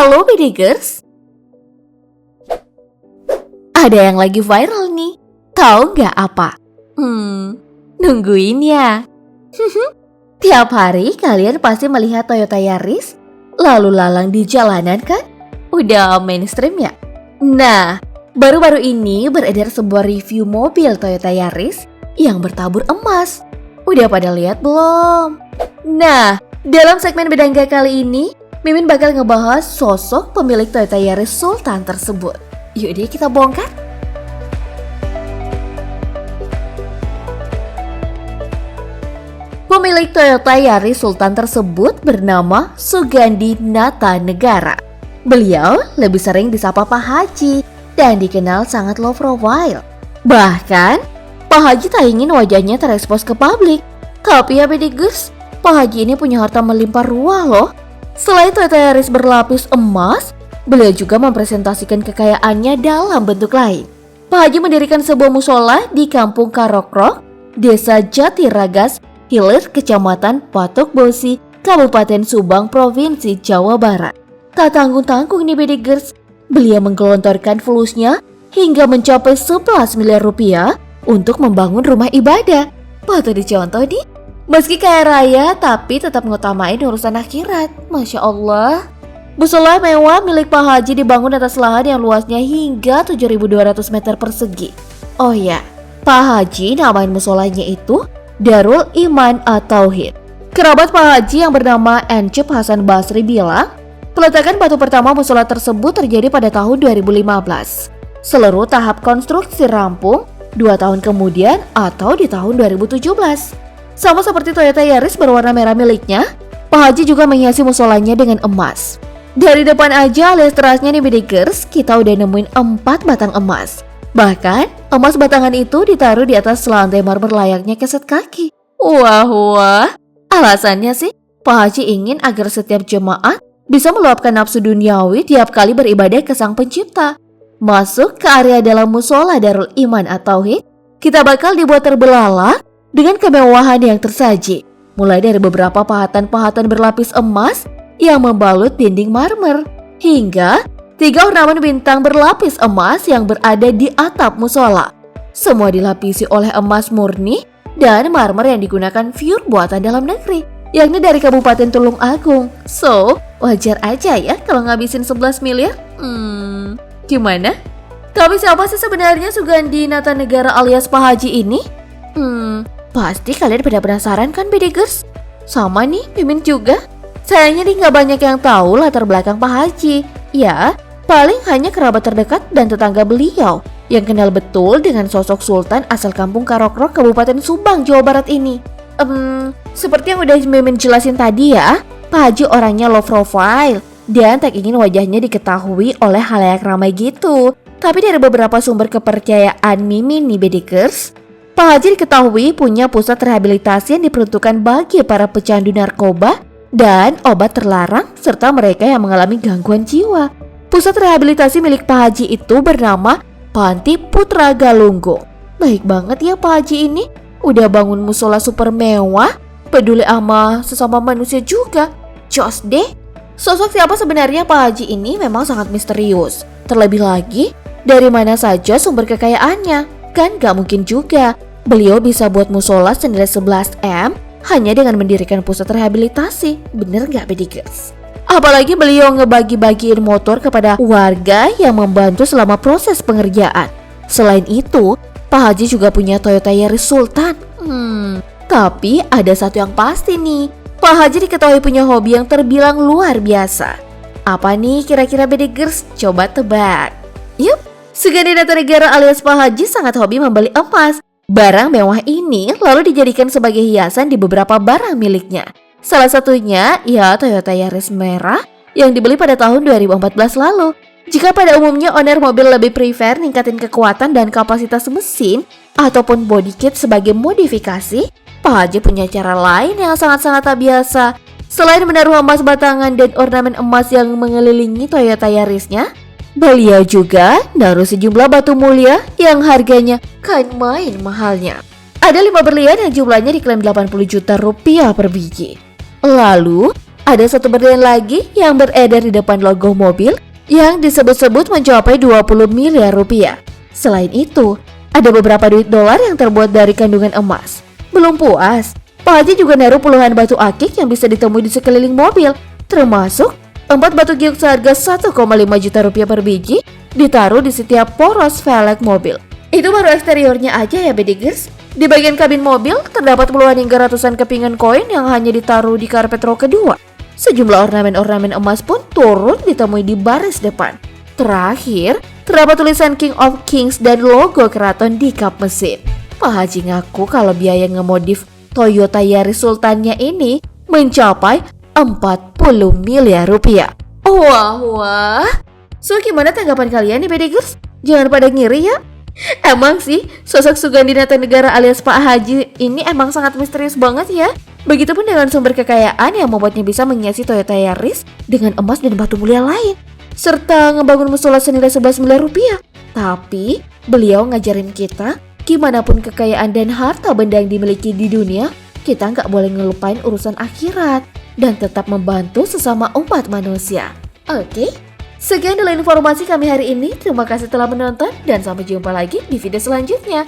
Halo Bedegers, ada yang lagi viral nih. Tahu nggak apa? Nungguin ya. Tiap hari kalian pasti melihat Toyota Yaris lalu lalang di jalanan kan? Udah mainstream ya? Nah, baru-baru ini beredar sebuah review mobil Toyota Yaris yang bertabur emas. Udah pada lihat belum? Nah, dalam segmen Bedangga kali ini, Mimin bakal ngebahas sosok pemilik Toyota Yaris Sultan tersebut. Yuk deh kita bongkar. Pemilik Toyota Yaris Sultan tersebut bernama Sugandi Natanegara. Beliau lebih sering disapa Pak Haji dan dikenal sangat low profile. Bahkan, Pak Haji tak ingin wajahnya terekspos ke publik. Tapi ya Bedegers, Pak Haji ini punya harta melimpah ruah loh. Selain Toyota Yaris berlapis emas, beliau juga mempresentasikan kekayaannya dalam bentuk lain. Pak Haji mendirikan sebuah musola di Kampung Karokrok, Desa Jatiragas Hilir, Kecamatan Patok Bosi, Kabupaten Subang, Provinsi Jawa Barat. Tak tanggung-tanggung nih Bedegers, beliau menggelontorkan fulusnya hingga mencapai 11 miliar rupiah untuk membangun rumah ibadah. Patut dicontoh nih. Meski kaya raya, tapi tetap ngutamain urusan akhirat. Masya Allah. Musola mewah milik Pak Haji dibangun atas lahan yang luasnya hingga 7.200 meter persegi. Oh ya, Pak Haji namain musolanya itu Darul Iman At-Tauhid. Kerabat Pak Haji yang bernama Encep Hasan Basri bilang, peletakan batu pertama musola tersebut terjadi pada tahun 2015. Seluruh tahap konstruksi rampung 2 tahun kemudian atau di tahun 2017. Sama seperti Toyota Yaris berwarna merah miliknya, Pak Haji juga menghiasi musolanya dengan emas. Dari depan aja alias terasnya nih Bedegers, kita udah nemuin 4 batang emas. Bahkan, emas batangan itu ditaruh di atas lantai marmer layaknya keset kaki. Wah. Alasannya sih, Pak Haji ingin agar setiap jemaat bisa meluapkan nafsu duniawi tiap kali beribadah ke Sang Pencipta. Masuk ke area dalam musola Darul Iman At-Tauhid, kita bakal dibuat terbelalak dengan kemewahan yang tersaji, mulai dari beberapa pahatan-pahatan berlapis emas yang membalut dinding marmer, hingga 3 ornamen bintang berlapis emas yang berada di atap musola. Semua dilapisi oleh emas murni dan marmer yang digunakan pure buatan dalam negeri, yakni dari Kabupaten Tulung Agung. So, wajar aja ya kalau ngabisin 11 miliar. Gimana? Tapi siapa sih sebenarnya Sugandi Natanegara alias Pak Haji ini? Pasti kalian pada penasaran kan Bedegers? Sama nih, Mimin juga. Sayangnya nih gak banyak yang tahu latar belakang Pak Haji. Ya, paling hanya kerabat terdekat dan tetangga beliau yang kenal betul dengan sosok Sultan asal Kampung Karokrok, Kabupaten Subang, Jawa Barat ini. Seperti yang udah Mimin jelasin tadi ya, Pak Haji orangnya low profile dan tak ingin wajahnya diketahui oleh halayak ramai gitu. Tapi dari beberapa sumber kepercayaan Mimin nih Bedegers, Pak Haji diketahui punya pusat rehabilitasi yang diperuntukkan bagi para pecandu narkoba dan obat terlarang serta mereka yang mengalami gangguan jiwa. Pusat rehabilitasi milik Pak Haji itu bernama Panti Putra Galunggung. Baik banget ya Pak Haji ini, udah bangun musola super mewah, peduli sama sesama manusia juga. Jos deh. Sosok siapa sebenarnya Pak Haji ini memang sangat misterius. Terlebih lagi, dari mana saja sumber kekayaannya? Kan gak mungkin juga beliau bisa buat musola senilai 11 M hanya dengan mendirikan pusat rehabilitasi. Bener gak Bedegers? Apalagi beliau ngebagi-bagiin motor kepada warga yang membantu selama proses pengerjaan. Selain itu, Pak Haji juga punya Toyota Yaris Sultan. Tapi ada satu yang pasti nih, Pak Haji diketahui punya hobi yang terbilang luar biasa. Apa nih kira-kira Bedegers? Coba tebak. Yup, Sugandi Natanegara alias Pak Haji sangat hobi membeli emas. Barang mewah ini lalu dijadikan sebagai hiasan di beberapa barang miliknya. Salah satunya ya Toyota Yaris merah yang dibeli pada tahun 2014 lalu. Jika pada umumnya owner mobil lebih prefer ningkatin kekuatan dan kapasitas mesin ataupun body kit sebagai modifikasi, Pak Haji punya cara lain yang sangat-sangat tak biasa. Selain menaruh emas batangan dan ornamen emas yang mengelilingi Toyota Yarisnya, beliau juga naruh sejumlah batu mulia yang harganya kan main mahalnya. Ada 5 berlian yang jumlahnya diklaim 80 juta rupiah per biji. Lalu, Ada satu berlian lagi yang beredar di depan logo mobil yang disebut-sebut mencapai 20 miliar rupiah. Selain itu, ada beberapa duit dolar yang terbuat dari kandungan emas. Belum puas, Pak Haji juga naruh puluhan batu akik yang bisa ditemui di sekeliling mobil, termasuk 4 batu giok seharga 1,5 juta rupiah per biji ditaruh di setiap poros velg mobil. Itu baru eksteriornya aja ya Bedigers. Di bagian kabin mobil terdapat puluhan hingga ratusan kepingan koin yang hanya ditaruh di karpet row kedua. Sejumlah ornamen-ornamen emas pun turut ditemui di baris depan. Terakhir, terdapat tulisan King of Kings dan logo keraton di kap mesin. Pak Haji ngaku kalau biaya ngemodif Toyota Yaris Sultannya ini mencapai 40 miliar rupiah. Wah. So gimana tanggapan kalian nih Bedigers? Jangan pada ngiri ya. Emang sih, sosok Sugandi Natanegara alias Pak Haji ini emang sangat misterius banget ya. Begitupun dengan sumber kekayaan yang membuatnya bisa menghiasi Toyota Yaris dengan emas dan batu mulia lain, serta ngebangun musola senilai 11 miliar rupiah. Tapi, beliau ngajarin kita, gimana pun kekayaan dan harta benda yang dimiliki di dunia, kita nggak boleh ngelupain urusan akhirat dan tetap membantu sesama umat manusia. Oke? Sekian dulu informasi kami hari ini. Terima kasih telah menonton dan sampai jumpa lagi di video selanjutnya.